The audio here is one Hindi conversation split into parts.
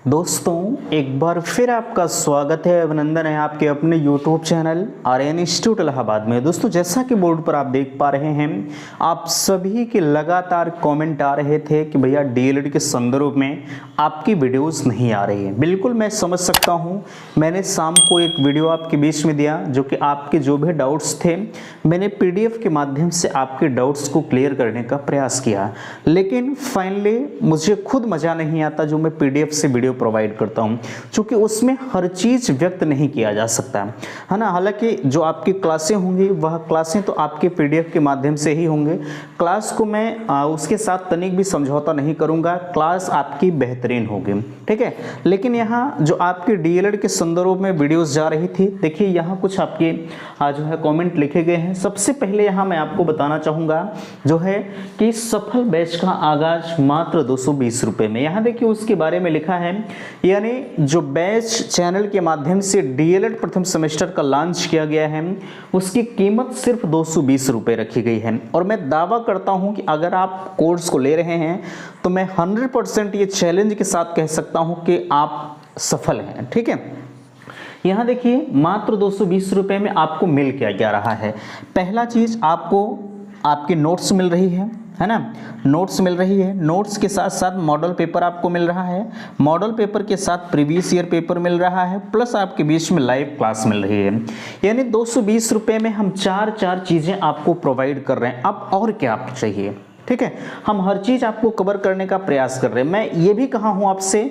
दोस्तों एक बार फिर आपका स्वागत है, अभिनंदन है आपके अपने YouTube channel Aryan institute Allahabad में। दोस्तों जैसा कि बोर्ड पर आप देख पा रहे हैं, आप सभी के लगातार कमेंट आ रहे थे कि भैया डीएलएड के संदर्भ में आपकी वीडियोस नहीं आ रही है। बिल्कुल मैं समझ सकता हूं। मैंने शाम को एक वीडियो आपके बीच में दिया जो कि आपके जो भी डाउट्स थे मैंने पीडीएफ के माध्यम से आपके डाउट्स को क्लियर करने का प्रयास किया, लेकिन फाइनली मुझे खुद मजा नहीं आता जो मैं पीडीएफ से वीडियो प्रोवाइड करता हूं, क्योंकि उसमें हर चीज व्यक्त नहीं किया जा सकता है ना। हालांकि जो आपकी क्लासें होंगी वह क्लासें तो आपके पीडीएफ के माध्यम से ही होंगे। क्लास को मैं उसके साथ तनिक भी समझौता नहीं करूंगा, क्लास आपकी बेहतरीन होगी, ठीक है। लेकिन यहाँ जो आपके डीएलएड के संदर्भ में वीडियोस जा रही थी, देखिए यहाँ कुछ आपके जो है कमेंट लिखे गए हैं। सबसे पहले यहाँ मैं आपको बताना चाहूंगा जो है कि सफल बैच का आगाज मात्र 220 रुपए में। यहाँ देखिए उसके बारे में लिखा है, यानी जो बैच चैनल के माध्यम से डीएलएड प्रथम सेमेस्टर का लॉन्च किया गया है उसकी कीमत सिर्फ 220 रुपए रखी गई है। और मैं दावा करता हूं कि अगर आप कोर्स को ले रहे हैं तो मैं 100% ये चैलेंज के साथ कह सकता हूं कि आप सफल हैं, ठीक है। यहाँ देखिए मात्र 220 रुपए में आपको मिल क्या रहा है। पहला चीज आपको आपके नोट्स मिल रही है ना, नोट्स मिल रही है। नोट्स के साथ साथ मॉडल पेपर आपको मिल रहा है, मॉडल पेपर के साथ प्रीवियस ईयर पेपर मिल रहा है, प्लस आपके बीच में लाइव क्लास मिल रही है। यानी 220 रुपए में हम चार चीजें आपको प्रोवाइड कर रहे हैं। अब और क्या आपको चाहिए, ठीक है। हम हर चीज आपको कवर करने का प्रयास कर रहे हैं। मैं ये भी कहा हूं आपसे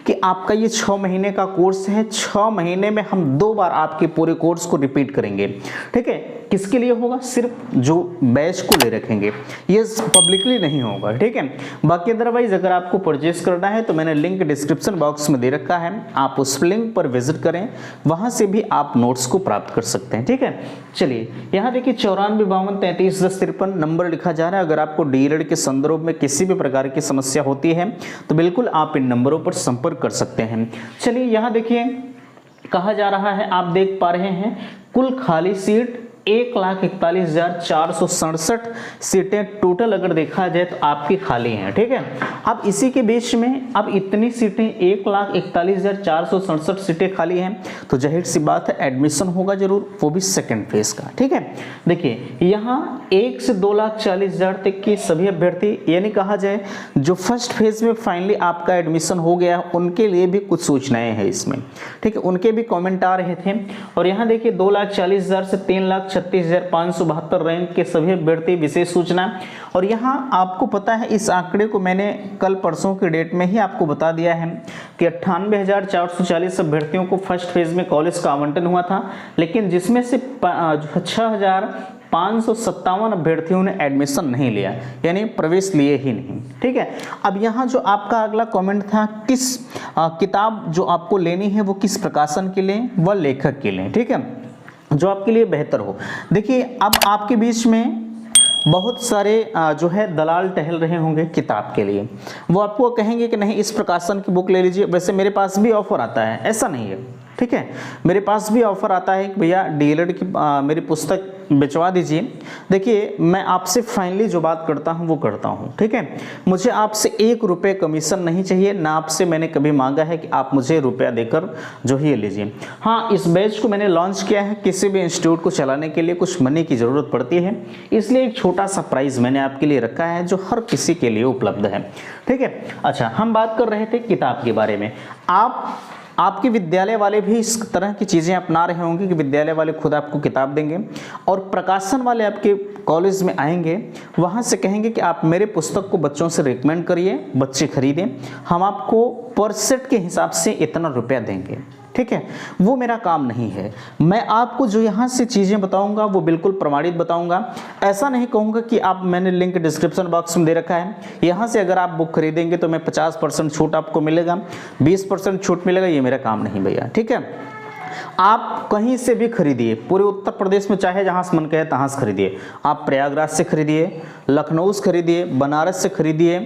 कि आपका ये 6 महीने का कोर्स है, 6 महीने में हम 2 बार आपके पूरे कोर्स को रिपीट करेंगे, ठीक है। किसके लिए होगा? सिर्फ जो बैच को ले रखेंगे, ये पब्लिकली नहीं होगा, ठीक है। बाकी अदरवाइज अगर आपको परचेस करना है तो मैंने लिंक डिस्क्रिप्शन बॉक्स में दे रखा है, आप उस लिंक पर विजिट करें, वहां से भी आप नोट्स को प्राप्त कर सकते हैं, ठीक है। चलिए यहाँ देखिए 94 52 33 10 53 नंबर लिखा जा रहा है। अगर आपको डीएलएड के संदर्भ में किसी भी प्रकार की समस्या होती है तो बिल्कुल आप इन नंबरों पर संपर्क कर सकते हैं। चलिए यहाँ देखिए कहा जा रहा है, आप देख पा रहे हैं कुल खाली सीट 1,41,467 सीटें टोटल अगर देखा जाए तो आपकी खाली हैं, ठीक है। अब इसी के बीच में अब इतनी सीटें 1,41,467 सीटें खाली हैं तो जाहिर सी बात है एडमिशन होगा जरूर, वो भी सेकंड फेज का, ठीक है। देखिए यहाँ 1 से 2,40,000 तक की सभी अभ्यर्थी, यानी कहा जाए जो फर्स्ट फेज में फाइनली आपका एडमिशन हो गया उनके लिए भी कुछ सूचनाएं हैं इसमें, ठीक है। उनके भी कॉमेंट आ रहे थे। और यहाँ देखिए 2,40,000 से 3,36,572 रैंक के सभी अभ्यर्थी, विशेष सूचना। और यहाँ आपको पता है इस आंकड़े को मैंने कल परसों की डेट में ही आपको बता दिया है कि 98,440 अभ्यर्थियों को फर्स्ट फेज में कॉलेज का आवंटन हुआ था, लेकिन जिसमें से 6,557 अभ्यर्थियों ने एडमिशन नहीं लिया, यानी प्रवेश लिए ही नहीं, ठीक है। अब यहाँ जो आपका अगला कमेंट था, किस किताब जो आपको लेनी है वो किस प्रकाशन के लिए, वह लेखक के लिए, ठीक है, जो आपके लिए बेहतर हो। देखिए अब आपके बीच में बहुत सारे जो है दलाल टहल रहे होंगे किताब के लिए, वो आपको कहेंगे कि नहीं इस प्रकाशन की बुक ले लीजिए। वैसे मेरे पास भी ऑफर आता है, ऐसा नहीं है, ठीक है। मेरे पास भी ऑफर आता है कि भैया डीएलएड की मेरी पुस्तक बेचवा दीजिए। देखिए मैं आपसे फाइनली जो बात करता हूं वो करता हूं, ठीक है। मुझे आपसे 1 रुपये कमीशन नहीं चाहिए, ना आपसे मैंने कभी मांगा है कि आप मुझे रुपया देकर जो ही लीजिए। हाँ, इस बैच को मैंने लॉन्च किया है, किसी भी इंस्टीट्यूट को चलाने के लिए कुछ मनी की ज़रूरत पड़ती है, इसलिए एक छोटा सा प्राइस मैंने आपके लिए रखा है जो हर किसी के लिए उपलब्ध है, ठीक है। अच्छा, हम बात कर रहे थे किताब के बारे में। आपके विद्यालय वाले भी इस तरह की चीज़ें अपना रहे होंगे कि विद्यालय वाले खुद आपको किताब देंगे और प्रकाशन वाले आपके कॉलेज में आएंगे, वहाँ से कहेंगे कि आप मेरे पुस्तक को बच्चों से रिकमेंड करिए, बच्चे खरीदें, हम आपको पर सेट के हिसाब से इतना रुपया देंगे, ठीक है। वो मेरा काम नहीं है। मैं आपको जो यहाँ से चीज़ें बताऊंगा वो बिल्कुल प्रमाणित बताऊंगा। ऐसा नहीं कहूँगा कि आप, मैंने लिंक डिस्क्रिप्शन बॉक्स में दे रखा है, यहाँ से अगर आप बुक खरीदेंगे तो मैं 50% छूट आपको मिलेगा, 20% छूट मिलेगा, ये मेरा काम नहीं भैया, ठीक है। आप कहीं से भी खरीदिए, पूरे उत्तर प्रदेश में चाहे जहाँ से मन कहे तहाँ से खरीदिए। आप प्रयागराज से खरीदिए, लखनऊ से खरीदिए, बनारस से खरीदिए,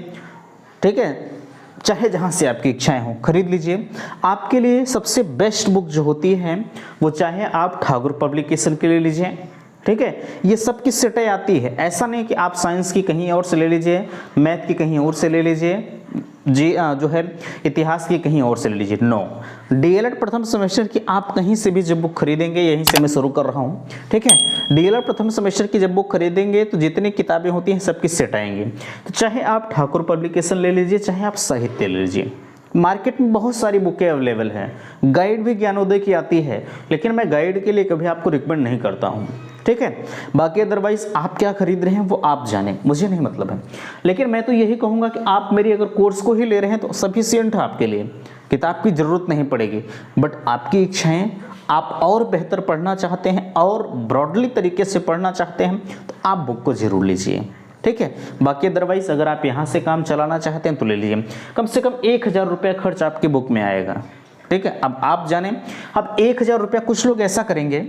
ठीक है, चाहे जहाँ से आपकी इच्छाएं हो खरीद लीजिए। आपके लिए सबसे बेस्ट बुक जो होती है वो चाहे आप ठाकुर पब्लिकेशन के लिए लीजिए, ठीक है। ये सब की सेटें आती है, ऐसा नहीं कि आप साइंस की कहीं और से ले लीजिए, मैथ की कहीं और से ले लीजिए, जी जो है इतिहास की कहीं और से ले लीजिए। नो, डीएलएड प्रथम सेमेस्टर की आप कहीं से भी जब बुक खरीदेंगे, यहीं से मैं शुरू कर रहा हूँ, ठीक है। डीएलएड प्रथम सेमेस्टर की जब बुक खरीदेंगे तो जितनी किताबें होती हैं सबकी सेट आएंगे। तो चाहे आप ठाकुर पब्लिकेशन ले लीजिए, चाहे आप साहित्य ले लीजिए, मार्केट में बहुत सारी बुकें अवेलेबल हैं। गाइड भी ज्ञानोदय की आती है, लेकिन मैं गाइड के लिए कभी आपको रिकमेंड नहीं करता हूँ, ठीक है। बाकी अदरवाइज आप क्या खरीद रहे हैं वो आप जानें, मुझे नहीं मतलब है। लेकिन मैं तो यही कहूँगा कि आप मेरी अगर कोर्स को ही ले रहे हैं तो सफिशिएंट है आपके लिए, किताब की ज़रूरत नहीं पड़ेगी। बट आपकी इच्छाएँ, आप और बेहतर पढ़ना चाहते हैं और ब्रॉडली तरीके से पढ़ना चाहते हैं तो आप बुक को ज़रूर लीजिए, ठीक है। बाकी अदरवाइज अगर आप यहाँ से काम चलाना चाहते हैं तो ले लीजिए। कम से कम 1000 रुपये खर्च आपकी बुक में आएगा, ठीक है। अब आप जानें, अब 1000 रुपया कुछ लोग ऐसा करेंगे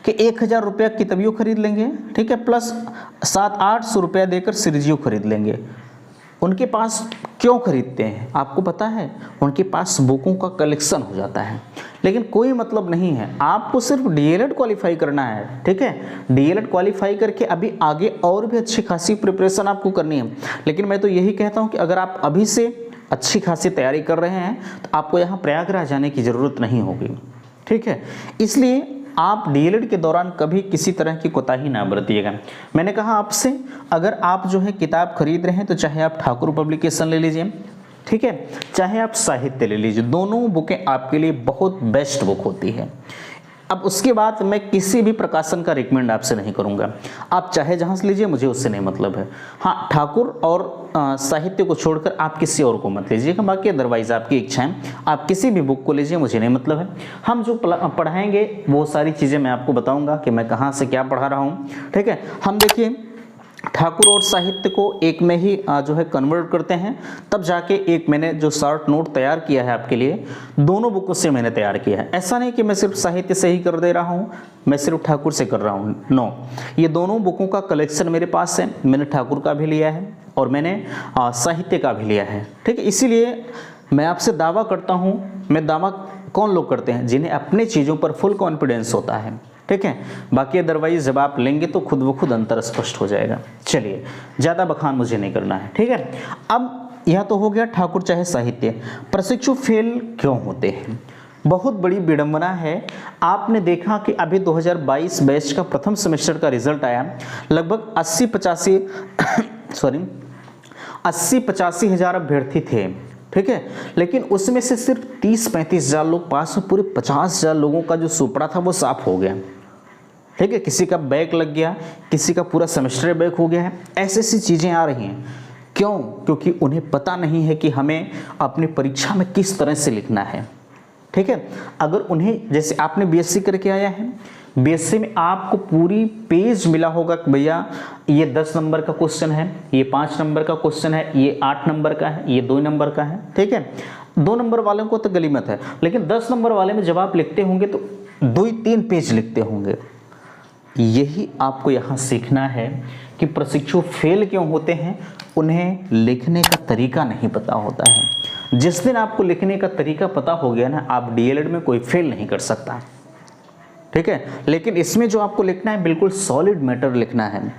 कि 1000 रुपया किताबियों खरीद लेंगे, ठीक है, प्लस 700-800 रुपया देकर सीरीजियों खरीद लेंगे। उनके पास क्यों खरीदते हैं आपको पता है? उनके पास बुकों का कलेक्शन हो जाता है। लेकिन कोई मतलब नहीं है, आपको सिर्फ डीएलएड क्वालिफाई करना है, ठीक है। डीएलएड क्वालिफाई करके अभी आगे और भी अच्छी खासी प्रिपरेशन आपको करनी है। लेकिन मैं तो यही कहता हूँ कि अगर आप अभी से अच्छी खासी तैयारी कर रहे हैं तो आपको यहाँ प्रयागराज जाने की ज़रूरत नहीं होगी, ठीक है। इसलिए आप डीएलएड के दौरान कभी किसी तरह की कोताही ना बरतिएगा। मैंने कहा आपसे, अगर आप जो है किताब खरीद रहे हैं तो चाहे आप ठाकुर पब्लिकेशन ले लीजिए, ठीक है, चाहे आप साहित्य ले लीजिए, दोनों बुकें आपके लिए बहुत बेस्ट बुक होती है। अब उसके बाद मैं किसी भी प्रकाशन का रिकमेंड आपसे नहीं करूंगा, आप चाहे जहाँ से लीजिए, मुझे उससे नहीं मतलब है। हाँ, ठाकुर और साहित्य को छोड़कर आप किसी और को मत लीजिएगा। बाकी अदरवाइज आपकी इच्छा है, आप किसी भी बुक को लीजिए, मुझे नहीं मतलब है। हम जो पढ़ाएंगे वो सारी चीज़ें मैं आपको बताऊँगा कि मैं कहाँ से क्या पढ़ा रहा हूँ, ठीक है। हम देखिए ठाकुर और साहित्य को एक में ही जो है कन्वर्ट करते हैं, तब जाके एक मैंने जो शॉर्ट नोट तैयार किया है आपके लिए, दोनों बुकों से मैंने तैयार किया है। ऐसा नहीं कि मैं सिर्फ साहित्य से ही कर दे रहा हूँ, मैं सिर्फ ठाकुर से कर रहा हूँ, नो। ये दोनों बुकों का कलेक्शन मेरे पास है, मैंने ठाकुर का भी लिया है और मैंने साहित्य का भी लिया है, ठीक है। इसीलिए मैं आपसे दावा करता हूँ, मैं दावा कौन लोग करते हैं? जिन्हें अपने चीज़ों पर फुल कॉन्फिडेंस होता है, ठीक है। बाकी अदरवाइज जब आप लेंगे तो खुद ब खुद अंतर स्पष्ट हो जाएगा। चलिए, ज़्यादा बखान मुझे नहीं करना है, ठीक है। अब यह तो हो गया ठाकुर चाहे साहित्य। प्रशिक्षु फेल क्यों होते हैं? बहुत बड़ी विडंबना है। आपने देखा कि अभी 2022 बैच का प्रथम सेमेस्टर का रिजल्ट आया, लगभग 80-85 हज़ार अभ्यर्थी थे, ठीक है। लेकिन उसमें से सिर्फ 30-35 हज़ार लोग पास हुए, पूरे 50 हज़ार लोगों का जो सुपड़ा था वो साफ हो गया, ठीक है। किसी का बैक लग गया, किसी का पूरा सेमेस्टर बैक हो गया है, ऐसी ऐसी चीज़ें आ रही हैं। क्यों? क्योंकि उन्हें पता नहीं है कि हमें अपनी परीक्षा में किस तरह से लिखना है, ठीक है। अगर उन्हें, जैसे आपने बीएससी करके आया है, बीएससी में आपको पूरी पेज मिला होगा कि भैया ये 10 नंबर का क्वेश्चन है, ये 5 नंबर का क्वेश्चन है, ये 8 नंबर का है, ये 2 नंबर का है, ठीक है। 2 नंबर वालों को तो गलीमत है, लेकिन 10 नंबर वाले में जब आप लिखते होंगे तो 2-3 पेज लिखते होंगे। यही आपको यहाँ सीखना है कि प्रशिक्षु फेल क्यों होते हैं। उन्हें लिखने का तरीका नहीं पता होता है। जिस दिन आपको लिखने का तरीका पता हो गया ना, आप डीएलएड में कोई फेल नहीं कर सकता, ठीक है। लेकिन इसमें जो आपको लिखना है, बिल्कुल सॉलिड मैटर लिखना है।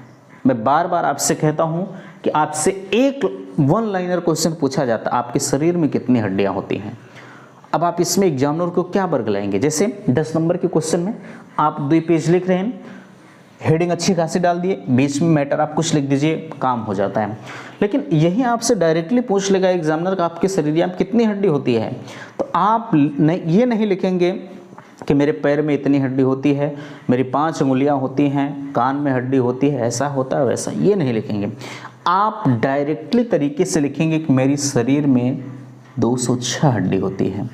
मैं बार बार आपसे कहता हूं कि आपसे एक 1 लाइनर क्वेश्चन पूछा जाता, आपके शरीर में कितनी हड्डियां होती हैं। अब आप इसमें एग्जामिनर को क्या वर्ग लाएंगे? जैसे 10 नंबर के क्वेश्चन में आप 2 पेज लिख रहे हैं, हेडिंग अच्छी खासी डाल दिए, बीच में मैटर आप कुछ लिख दीजिए, काम हो जाता है। लेकिन यही आपसे डायरेक्टली पूछ लेगा एग्जामिनर का, आपके शरीर में कितनी हड्डी होती है, तो आप ये नहीं लिखेंगे कि मेरे पैर में इतनी हड्डी होती है, मेरी 5 उंगलियां होती हैं, कान में हड्डी होती है, ऐसा होता है वैसा, ये नहीं लिखेंगे। आप डायरेक्टली तरीके से लिखेंगे कि मेरी शरीर में 206 हड्डी होती है,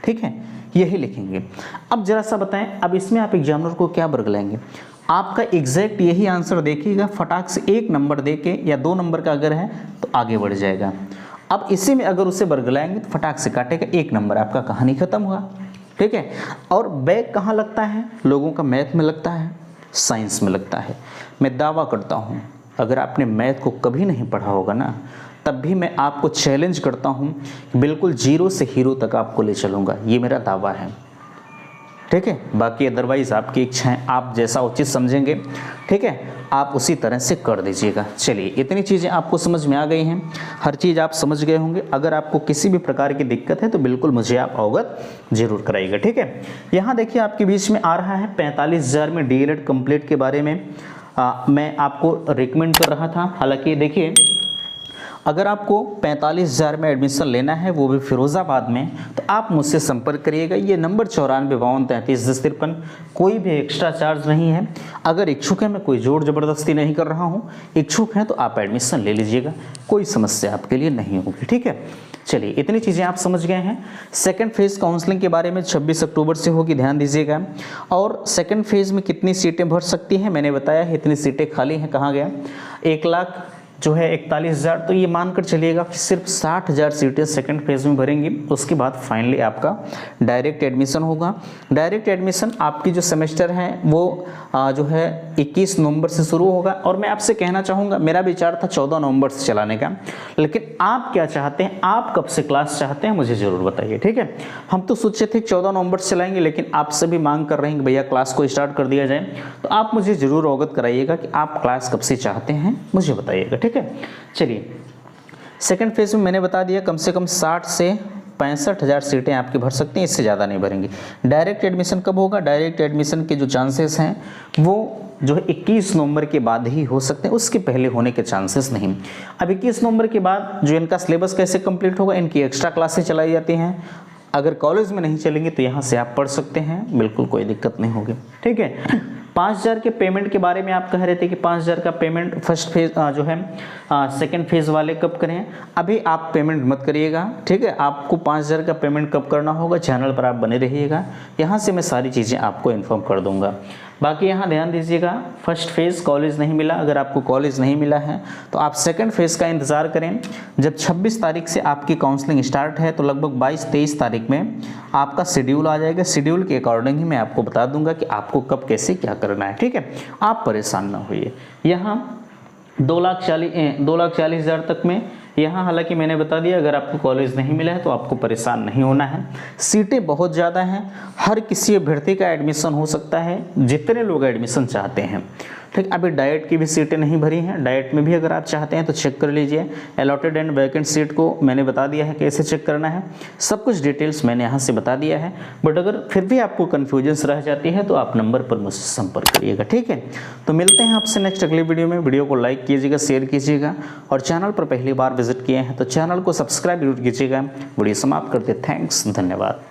ठीक है, यही लिखेंगे। अब जरा सा बताएं, अब इसमें आप एग्जामिनर को क्या वर्ग लाएंगे? आपका एग्जैक्ट यही आंसर देखिएगा, फटाक से 1 नंबर देके या 2 नंबर का अगर है तो आगे बढ़ जाएगा। अब इसी में अगर उसे वर्ग लाएंगे तो फटाक से काटेगा, 1 नंबर, आपका कहानी खत्म हुआ, ठीक है। और बैक कहाँ लगता है? लोगों का मैथ में लगता है, साइंस में लगता है। मैं दावा करता हूँ, अगर आपने मैथ को कभी नहीं पढ़ा होगा ना, तब भी मैं आपको चैलेंज करता हूँ, बिल्कुल 0 से हीरो तक आपको ले चलूँगा, ये मेरा दावा है। ठीक है। बाकी अदरवाइज़ आपकी इच्छा है, आप जैसा उचित समझेंगे, ठीक है, आप उसी तरह से कर दीजिएगा। चलिए, इतनी चीज़ें आपको समझ में आ गई हैं, हर चीज़ आप समझ गए होंगे। अगर आपको किसी भी प्रकार की दिक्कत है तो बिल्कुल मुझे आप अवगत जरूर कराइएगा, ठीक है। यहाँ देखिए आपके बीच में आ रहा है 45,000 में डीएलएड कंप्लीट के बारे में मैं आपको रिकमेंड कर रहा था। हालांकि देखिए, अगर आपको 45,000 में एडमिशन लेना है, वो भी फिरोज़ाबाद में, तो आप मुझसे संपर्क करिएगा। ये नंबर 9452331053, कोई भी एक्स्ट्रा चार्ज नहीं है। अगर इच्छुक है, मैं कोई जोर ज़बरदस्ती नहीं कर रहा हूँ, इच्छुक हैं तो आप एडमिशन ले लीजिएगा, कोई समस्या आपके लिए नहीं होगी, ठीक है। चलिए, इतनी चीज़ें आप समझ गए हैं। सेकंड फेज़ काउंसलिंग के बारे में 26 अक्टूबर से होगी, ध्यान दीजिएगा। और सेकंड फेज़ में कितनी सीटें भर सकती हैं मैंने बताया है, इतनी सीटें खाली हैं। कहाँ गया 1,00,000 जो है 41,000, तो ये मानकर चलिएगा कि सिर्फ 60,000 सीटें सेकंड फेज़ में भरेंगी। उसके बाद फाइनली आपका डायरेक्ट एडमिशन होगा। डायरेक्ट एडमिशन आपकी जो सेमेस्टर है वो जो है 21 नवंबर से शुरू होगा। और मैं आपसे कहना चाहूँगा, मेरा विचार था 14 नवंबर से चलाने का, लेकिन आप क्या चाहते हैं, आप कब से क्लास चाहते हैं मुझे ज़रूर बताइए, ठीक है। हम तो सोचे थे 14 नवंबर से चलाएंगे, लेकिन आप सभी मांग कर रहे हैं कि भैया क्लास को स्टार्ट कर दिया जाए, तो आप मुझे ज़रूर अवगत कराइएगा कि आप क्लास कब से चाहते हैं, मुझे बताइएगा, ठीक है। चलिए, सेकंड फेज में मैंने बता दिया कम से कम 60 से 65,000 सीटें आपकी भर सकती हैं, इससे ज़्यादा नहीं भरेंगी। डायरेक्ट एडमिशन कब होगा? डायरेक्ट एडमिशन के जो चांसेस हैं वो जो है 21 नवंबर के बाद ही हो सकते हैं, उसके पहले होने के चांसेस नहीं। अब 21 नवंबर के बाद जो इनका सिलेबस कैसे कंप्लीट होगा, इनकी एक्स्ट्रा क्लासेस चलाई जाती हैं। अगर कॉलेज में नहीं चलेंगे तो यहाँ से आप पढ़ सकते हैं, बिल्कुल कोई दिक्कत नहीं होगी, ठीक है। 5,000 के पेमेंट के बारे में आप कह रहे थे कि 5,000 का पेमेंट फर्स्ट फेज जो है सेकंड फेज वाले कब करें। अभी आप पेमेंट मत करिएगा, ठीक है। आपको 5,000 का पेमेंट कब करना होगा, चैनल पर आप बने रहिएगा, यहाँ से मैं सारी चीज़ें आपको इन्फॉर्म कर दूंगा। बाकी यहाँ ध्यान दीजिएगा, फर्स्ट फेज़ कॉलेज नहीं मिला, अगर आपको कॉलेज नहीं मिला है तो आप सेकंड फेज़ का इंतज़ार करें। जब 26 तारीख से आपकी काउंसलिंग स्टार्ट है तो लगभग 22-23 तारीख में आपका शेड्यूल आ जाएगा। शेड्यूल के अकॉर्डिंग ही मैं आपको बता दूंगा कि आपको कब कैसे क्या करना है, ठीक है। आप परेशान ना होइए। यहाँ 2,40,000 तक में, यहाँ हालांकि मैंने बता दिया अगर आपको कॉलेज नहीं मिला है तो आपको परेशान नहीं होना है। सीटें बहुत ज़्यादा हैं, हर किसी अभ्यर्थी का एडमिशन हो सकता है, जितने लोग एडमिशन चाहते हैं, ठीक। अभी डाइट की भी सीटें नहीं भरी हैं, डाइट में भी अगर आप चाहते हैं तो चेक कर लीजिए। अलॉटेड एंड वैकेंट सीट को मैंने बता दिया है कैसे चेक करना है, सब कुछ डिटेल्स मैंने यहाँ से बता दिया है। बट अगर फिर भी आपको कन्फ्यूजन्स रह जाती है तो आप नंबर पर मुझसे संपर्क करिएगा, ठीक है। तो मिलते हैं आपसे नेक्स्ट अगली वीडियो में। वीडियो को लाइक कीजिएगा, शेयर कीजिएगा, और चैनल पर पहली बार विजिट किए हैं तो चैनल को सब्सक्राइब जरूर कीजिएगा। वीडियो समाप्त करते, थैंक्स, धन्यवाद।